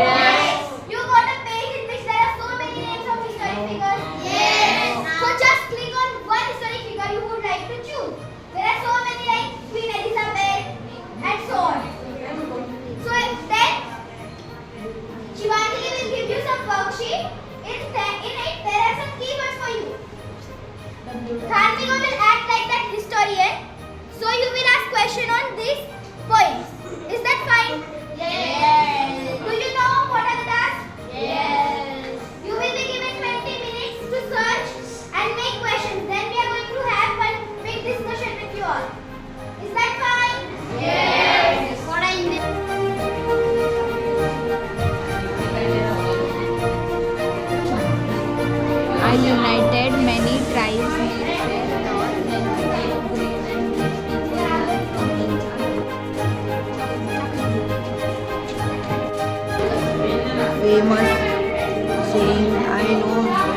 You got a page in which there are so many names of historic figures? Yes. So just click on one historic figure you would like to choose. There are so many like Queen Elizabeth and so on. So then Shivani will give you some worksheet. In it there are some keywords for you. Dharmika will act like that historian. So you will ask question on these points. Is that fine? Yes. Do you know what are the tasks? Yes. You will be given 20 minutes to search and make questions. Then we are going to have one big discussion with you all. Is that fine? Yes. What are you? I united many tribes, nations, laws, languages, grave and rich people learned from each other. Famous saying, I know